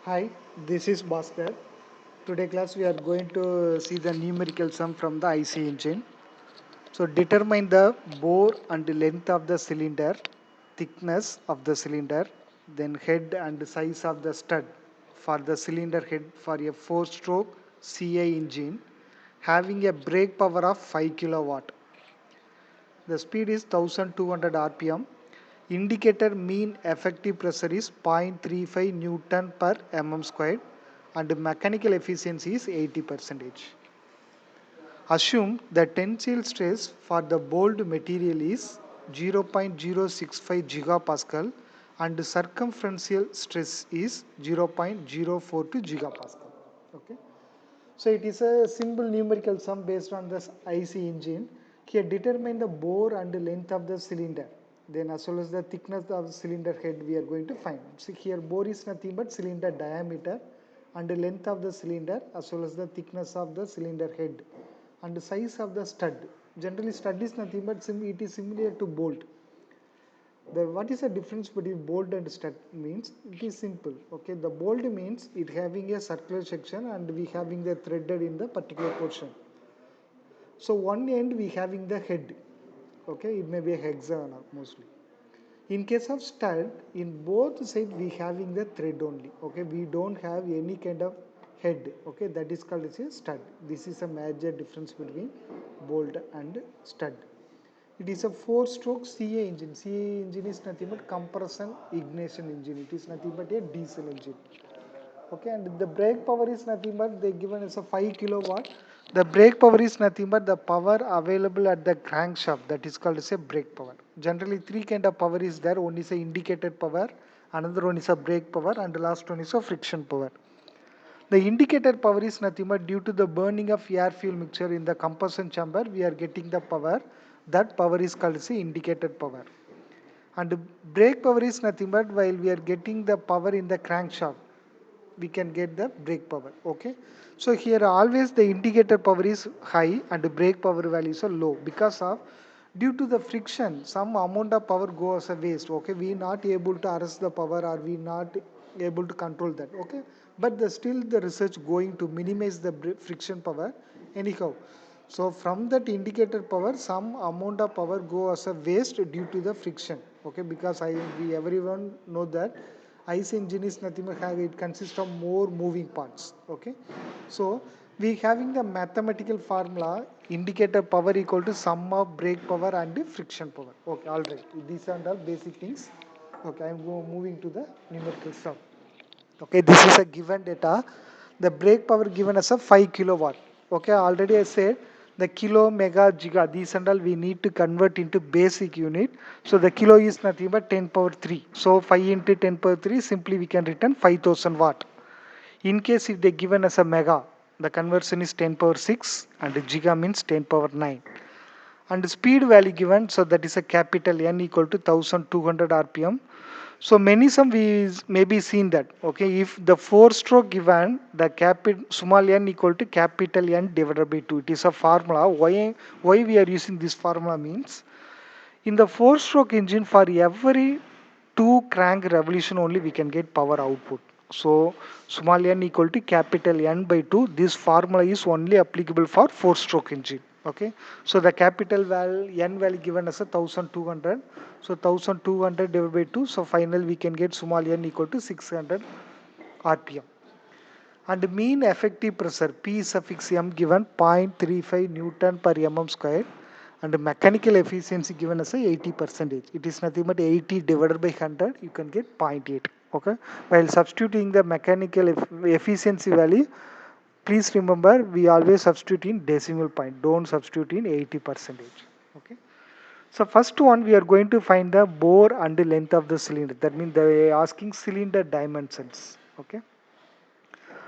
Hi, this is Bhaskar. Today class we are going to see the numerical sum from the IC engine. So determine the bore and length of the cylinder, thickness of the cylinder, then head and size of the stud for the cylinder head for a 4-stroke CI engine having a brake power of 5 kilowatt. The speed is 1200 rpm. Indicator mean effective pressure is 0.35 Newton per mm squared and mechanical efficiency is 80%. Assume the tensile stress for the bolt material is 0.065 gigapascal and circumferential stress is 0.042 gigapascal. Okay. So it is a simple numerical sum based on this IC engine. Here determine the bore and the length of the cylinder. Then as well as the thickness of the cylinder head we are going to find. See here bore is nothing but cylinder diameter and the length of the cylinder as well as the thickness of the cylinder head and the size of the stud. Generally stud is nothing but it is similar to bolt. What is the difference between bolt and stud means? It is simple. Okay, the bolt means it having a circular section and we having the threaded in the particular portion. So one end we having the head. Okay, it may be a hexagonal mostly. In case of stud, in both sides we having the thread only. Okay, we don't have any kind of head. Okay, that is called as a stud. This is a major difference between bolt and stud. It is a 4-stroke CA engine. CA engine is nothing but compression ignition engine. It is nothing but a diesel engine. Okay, and the brake power is nothing but they given as a 5 kilowatt. The brake power is nothing but the power available at the crankshaft, that is called as a brake power. Generally three kind of power is there. One is a indicated power, another one is a brake power, and the last one is a friction power. The indicator power is nothing but due to the burning of air fuel mixture in the combustion chamber, we are getting the power. That power is called as the indicator power. And brake power is nothing but while we are getting the power in the crankshaft, we can get the brake power. Okay. So here always the indicator power is high and the brake power values are low because of due to the friction some amount of power goes as a waste. Okay, we not able to arrest the power or we not able to control that. Okay, but still the research going to minimize the friction power anyhow. So from that indicator power some amount of power go as a waste due to the friction. Okay, because we everyone know that ICE engine is nothing but it consists of more moving parts. Okay, so we having the mathematical formula indicator power equal to sum of brake power and the friction power. Okay, all right. These are all basic things. Okay, I'm moving to the numerical sum. Okay, this is a given data. The brake power given as a 5 kilowatt. Okay, already I said the kilo, mega, giga, these and all we need to convert into basic unit. So the kilo is nothing but 10 power 3. So 5 into 10 power 3, simply we can return 5000 watt. In case if they given as a mega, the conversion is 10 power 6 and giga means 10 power 9. And speed value given, so that is a capital N equal to 1200 rpm. So many some we maybe seen that. Okay, if the 4-stroke given the capital small n equal to capital N divided by 2, it is a formula. Why we are using this formula means in the 4-stroke engine for every 2 crank revolution only we can get power output. So small n equal to capital N by 2, this formula is only applicable for 4-stroke engine. Okay, so the capital value n value given as a 1200. So 1200 divided by 2, so final we can get small n equal to 600 rpm. And mean effective pressure P suffix m given 0.35 Newton per mm square and mechanical efficiency given as a 80%. It is nothing but 80 divided by 100, you can get 0.8. Okay, while substituting the mechanical efficiency value, please remember we always substitute in decimal point, don't substitute in 80%. Okay, so first one we are going to find the bore and the length of the cylinder, that means they are asking cylinder dimensions. Okay,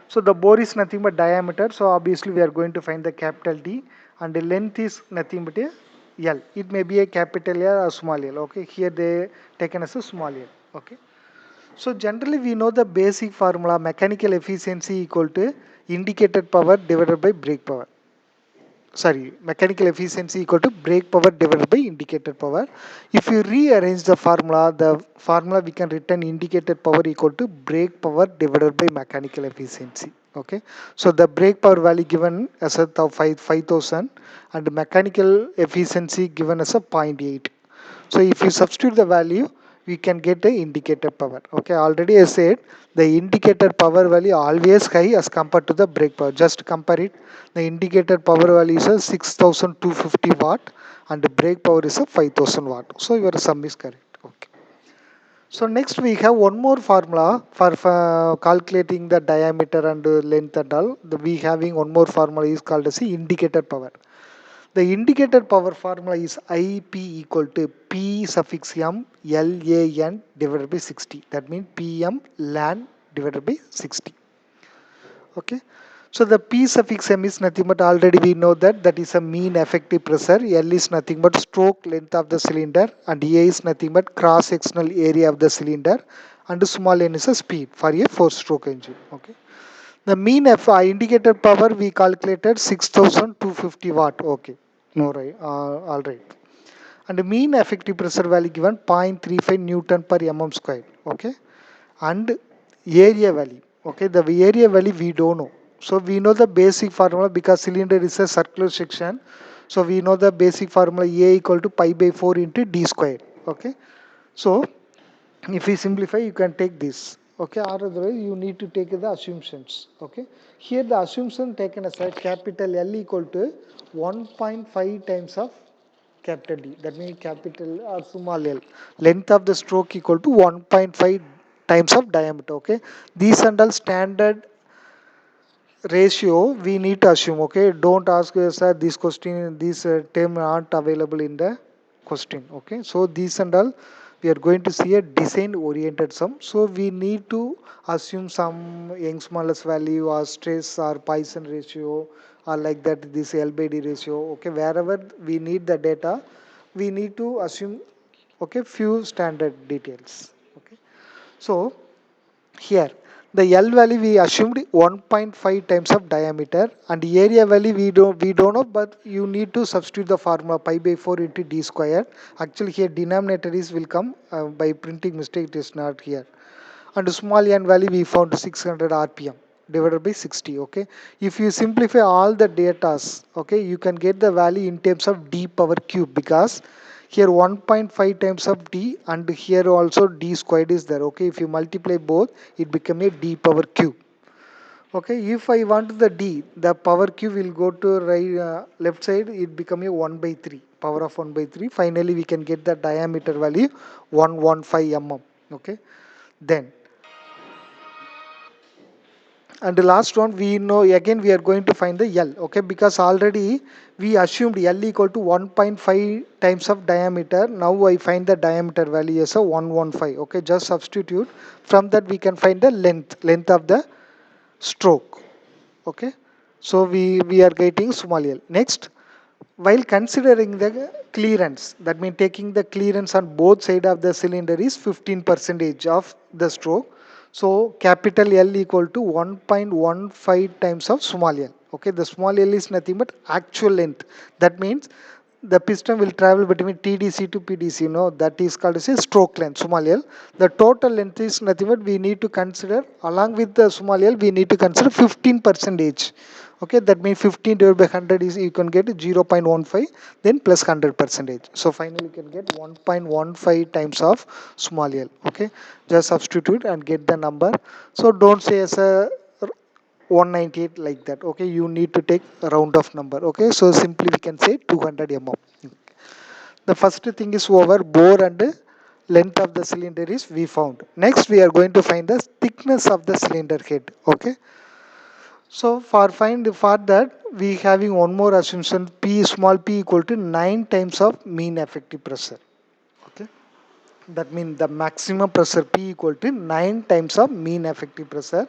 so the bore is nothing but diameter. So obviously we are going to find the capital D, and the length is nothing but a L. It may be a capital L or small l. Okay, here they taken as a small l. Okay. So generally we know the basic formula mechanical efficiency equal to indicated power divided by brake power. mechanical efficiency equal to brake power divided by indicator power. If you rearrange the formula we can return indicator power equal to brake power divided by mechanical efficiency. Okay, so the brake power value given as a 5000 and mechanical efficiency given as a 0.8. So if you substitute the value, we can get the indicator power. Okay, already I said the indicator power value always high as compared to the brake power. Just compare it. The indicator power value is a 6250 watt and the brake power is a 5000 watt. So your sum is correct. Okay. So next we have one more formula for calculating the diameter and length and all. We having one more formula is called as the indicator power. The indicator power formula is IP equal to P suffix M LAN divided by 60. That means PM LAN divided by 60. Okay. So the P suffix M is nothing but already we know that is a mean effective pressure. L is nothing but stroke length of the cylinder and A is nothing but cross sectional area of the cylinder and small n is a speed for a 4-stroke engine. Okay. The mean indicator power we calculated 6250 watt. Okay. No, right. All right. And the mean effective pressure value given 0.35 Newton per mm square. Okay. And area value. Okay. The area value we don't know. So we know the basic formula because cylinder is a circular section. So we know the basic formula A equal to pi by 4 into D square. Okay. So if we simplify you can take this, okay, or otherwise you need to take the assumptions. Okay, here the assumption taken as a capital L equal to 1.5 times of capital D, that means capital or small l, length of the stroke equal to 1.5 times of diameter. Okay, these and all standard ratio we need to assume. Okay, don't ask sir this question, this term aren't available in the question. Okay, so these and all we are going to see a design oriented sum, so we need to assume some Young's modulus value or stress or Poisson ratio or like that, this L by D ratio. Okay, wherever we need the data we need to assume, okay, few standard details. Okay, so here the L value we assumed 1.5 times of diameter and the area value we don't know, but you need to substitute the formula pi by 4 into D square. Actually here denominator is will come by printing mistake, it is not here. And small n value we found 600 rpm divided by 60. Okay, if you simplify all the datas, okay, you can get the value in terms of D power cube because here 1.5 times of D and here also D squared is there. Okay, if you multiply both it become a D power cube. Okay, if I want the D, the power cube will go to right left side, it become a 1 by 3, power of 1 by 3. Finally we can get the diameter value 115 mm. Okay, then and the last one we know again we are going to find the L. Okay, because already we assumed L equal to 1.5 times of diameter. Now I find the diameter value as a 115. Okay, just substitute. From that we can find the length of the stroke. Okay, so we are getting small l. Next, while considering the clearance, that means taking the clearance on both side of the cylinder is 15 percentage of the stroke. So capital L equal to 1.15 times of small l. Okay, the small l is nothing but actual length. That means the piston will travel between TDC to PDC, that is called as a stroke length, small l. The total length is nothing but we need to consider, along with the small l, we need to consider 15 percentage. Okay, that means 15 divided by 100 is you can get 0.15, then plus 100 percentage. So finally you can get 1.15 times of small l. Okay, just substitute and get the number. So don't say as a 198 like that. Okay, you need to take a round of number. Okay, so simply we can say 200 mm. The first thing is over, bore and length of the cylinder is we found. Next we are going to find the thickness of the cylinder head. Okay, so for that we having one more assumption, P small p equal to 9 times of mean effective pressure. Okay, that means the maximum pressure P equal to 9 times of mean effective pressure.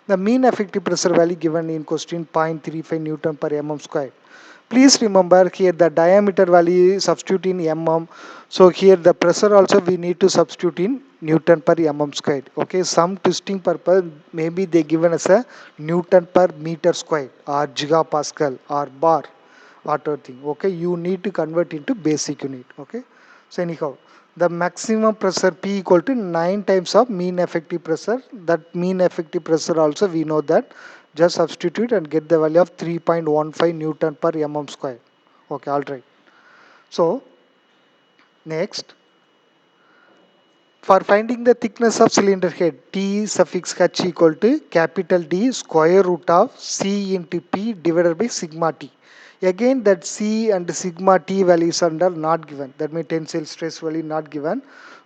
The mean effective pressure value given in question 0.35 Newton per mm square. Please remember here the diameter value substitute in mm. So here the pressure also we need to substitute in Newton per mm square. Okay, some twisting purpose maybe they given us a Newton per meter square or gigapascal or bar. whatever thing. Okay, you need to convert into basic unit. Okay, so anyhow, the maximum pressure P equal to 9 times of mean effective pressure. That mean effective pressure also we know that, just substitute and get the value of 3.15 Newton per mm square. Okay, all right. So next, for finding the thickness of cylinder head, T suffix H equal to capital D square root of C into P divided by sigma T. Again, that C and sigma T values are not given. That means tensile stress value not given.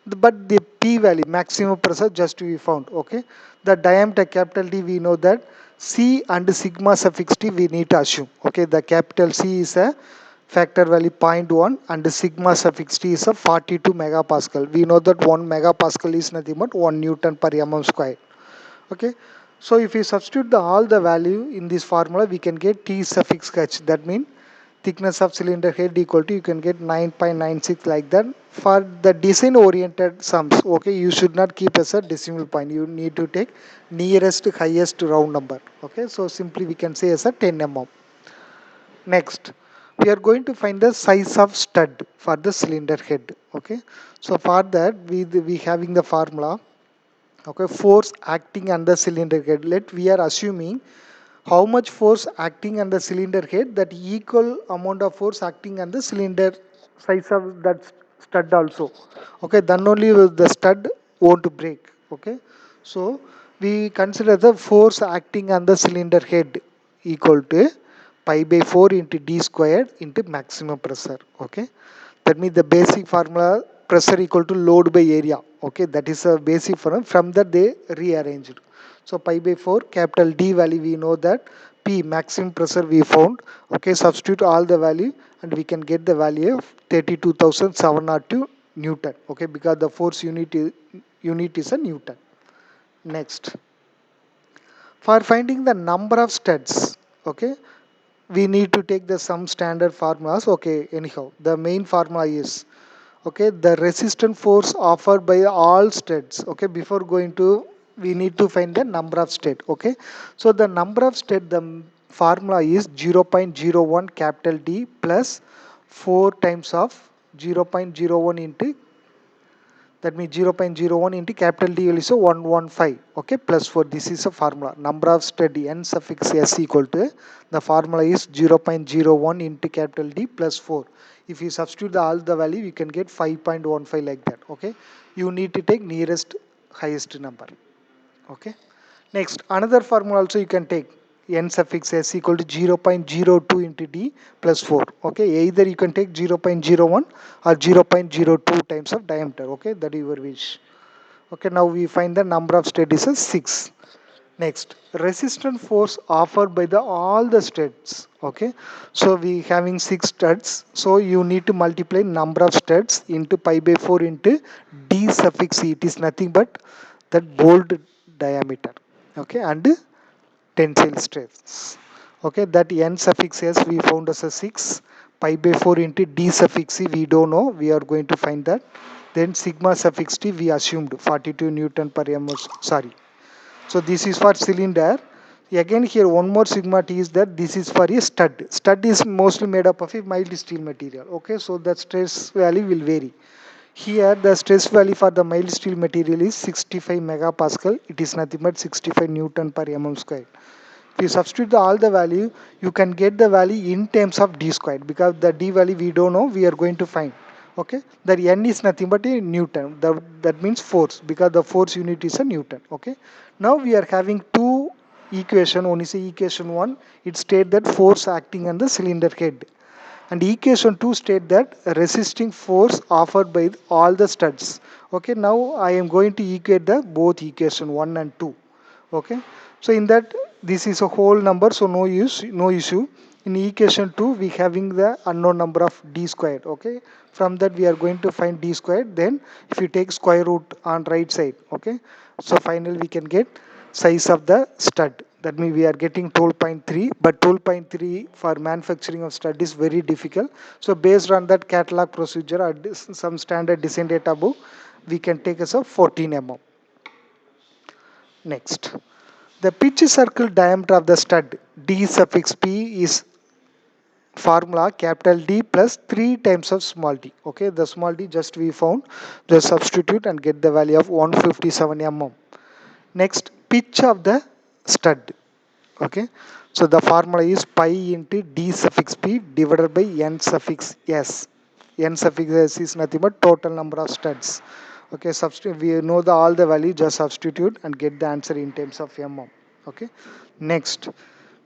But the P value, maximum pressure, just we found. Okay. The diameter capital D, we know that C and sigma suffix T we need to assume. Okay. The capital C is a factor value 0.1 and the sigma suffix T is a 42 megapascal. We know that 1 megapascal is nothing but 1 Newton per mm square. Okay. So if we substitute all the value in this formula, we can get T suffix H. That means thickness of cylinder head equal to, you can get 9.96 like that. For the design oriented sums, okay, you should not keep as a decimal point. You need to take nearest highest round number. Okay. So simply we can say as a 10 mm. Next, we are going to find the size of stud for the cylinder head. Okay, so for that we having the formula. Okay, force acting on the cylinder head. Let we are assuming how much force acting on the cylinder head, that equal amount of force acting on the cylinder size of that stud also. Okay, then only will the stud won't break. Okay, so we consider the force acting on the cylinder head equal to pi by 4 into d squared into maximum pressure. Okay, that means the basic formula, pressure equal to load by area. Okay, that is a basic formula. From that they rearranged. So pi by 4 capital D value we know that, P maximum pressure we found. Okay, substitute all the value and we can get the value of 32,702 Newton. Okay, because the force unit is a Newton. Next, for finding the number of studs, okay, we need to take the some standard formulas. Okay, anyhow, the main formula is, okay, the resistance force offered by all states. Okay, before going to, we need to find the number of state. Okay, so the number of state, the formula is 0.01 capital D plus 4 times of 0.01 into, that means 0.01 into capital D is a 115. Okay, plus 4, this is a formula. Number of steady n suffix s equal to, the formula is 0.01 into capital D plus 4. If you substitute all the value, you can get 5.15 like that. Okay, you need to take nearest highest number. Okay, next another formula also you can take, n suffix s equal to 0.02 into d plus 4. Okay, either you can take 0.01 or 0.02 times of diameter. Okay, that is your wish. Okay, now we find the number of states is 6. Next, resistance force offered by the all the studs. Okay, so we having 6 studs, so you need to multiply number of studs into pi by 4 into d suffix e. It is nothing but that bolt diameter. Okay, and tensile stress. Okay, that n suffix s we found as a 6, pi by 4 into d suffix e we don't know, we are going to find that. Then sigma suffix t we assumed 42 Newton per m. Sorry, so this is for cylinder. Again here one more sigma t is that this is for a stud. Stud is mostly made up of a mild steel material. Okay, so the stress value will vary. Here the stress value for the mild steel material is 65 megapascal. It is nothing but 65 Newton per mm square. If you substitute all the value, you can get the value in terms of d squared, because the d value we don't know, we are going to find. Okay, the n is nothing but a Newton. That means force, because the force unit is a Newton. Okay, now we are having two equation. One is equation 1. It states that force acting on the cylinder head, and equation 2 state that resisting force offered by all the studs. Okay, now I am going to equate the both equation 1 and 2. Okay, so in that, this is a whole number, so no issue. In equation 2 we having the unknown number of d squared. Okay, from that we are going to find d squared. Then if you take square root on right side, okay, so finally we can get size of the stud. That means we are getting 12.3, but 12.3 for manufacturing of stud is very difficult. So based on that catalog procedure or some standard design data book, we can take as a 14 mm. Next, the pitch circle diameter of the stud D suffix P is formula capital D plus 3 times of small d. Okay, the small d just we found, just substitute and get the value of 157 mm. Next, pitch of the stud. Okay, so the formula is pi into d suffix p divided by n suffix s. N suffix s is nothing but total number of studs. Okay, substitute, we know the all the value, just substitute and get the answer in terms of mm. Okay, next,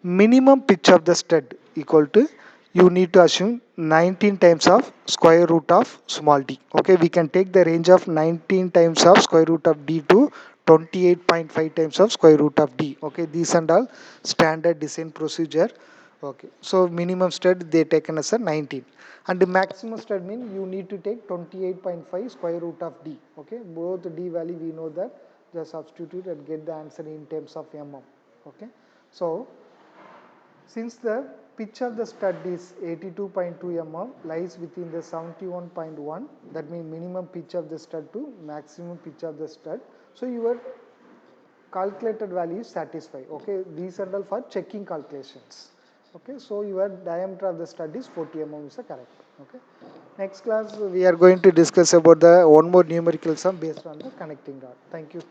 minimum pitch of the stud equal to, you need to assume 19 times of square root of small d. Okay, we can take the range of 19 times of square root of d to 28.5 times of square root of d. Okay, these and all standard design procedure. Okay, so minimum stud they taken as a 19, and the maximum stud mean you need to take 28.5 square root of d. Okay, both d value we know that, just substitute and get the answer in terms of mm. Okay, so since the pitch of the stud is 82.2 mm, lies within the 71.1, that means minimum pitch of the stud to maximum pitch of the stud. So your calculated value is satisfied. Okay, these are all for checking calculations. Okay, so your diameter of the stud is 40 mm is the correct. Okay, next class we are going to discuss about the one more numerical sum based on the connecting rod. Thank you.